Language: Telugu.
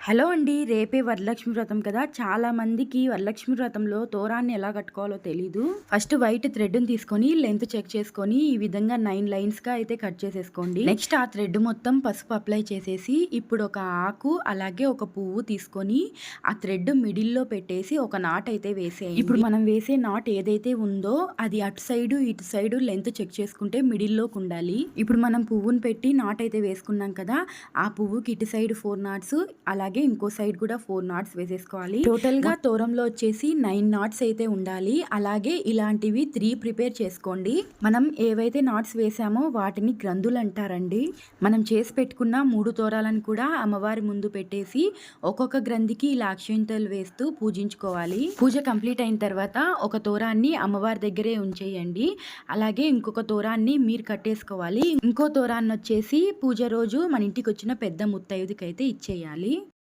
హలో అండి. రేపే వరలక్ష్మి వ్రతం కదా! చాలా మందికి వరలక్ష్మి వ్రతంలో తోరాన్ని ఎలా కట్టుకోవాలో తెలీదు. ఫస్ట్ వైట్ థ్రెడ్‌ని తీసుకొని లెంత్ చెక్ చేసుకొని ఈ విధంగా 9 లైన్స్‌గా అయితే కట్ చేసేసుకోండి. నెక్స్ట్ ఆ థ్రెడ్ మొత్తం పసుపు అప్లై చేసేసి ఇప్పుడు ఒక ఆకు అలాగే ఒక పువ్వు తీసుకొని ఆ థ్రెడ్ మిడిల్‌లో పెట్టేసి ఒక నాట్ అయితే వేసేయండి. ఇప్పుడు మనం వేసే నాట్ ఏదైతే ఉందో అది అటు సైడు, ఇటు సైడు లెంత్ చెక్ చేసుకుంటే మిడిల్‌లోకి ఉండాలి. ఇప్పుడు మనం పువ్వుని పెట్టి నాట్ అయితే వేసుకున్నాం కదా! ఆ పువ్వుకి ఇటు సైడ్ 4 నాట్స్ అలాగే ఇంకో సైడ్ కూడా 4 నాట్స్ వేసేసుకోవాలి. టోటల్‌గా తోరంలో వచ్చేసి 9 నాట్స్ అయితే ఉండాలి. అలాగే ఇలాంటివి 3 ప్రిపేర్ చేసుకోండి. మనం ఏవైతే నాట్స్ వేసామో వాటిని గ్రంథులు అంటారండి. మనం చేసి పెట్టుకున్న 3 తోరాలను కూడా అమ్మవారి ముందు పెట్టేసి ఒక్కొక్క గ్రంథికి ఇలా అక్షింతలు వేస్తూ పూజించుకోవాలి. పూజ కంప్లీట్ అయిన తర్వాత ఒక తోరాన్ని అమ్మవారి దగ్గరే ఉంచేయండి. అలాగే ఇంకొక తోరాన్ని మీరు కట్టేసుకోవాలి. ఇంకో తోరాన్ని వచ్చేసి పూజ రోజు మన ఇంటికి వచ్చిన పెద్ద ముత్తైదుకైతే ఇచ్చేయాలి.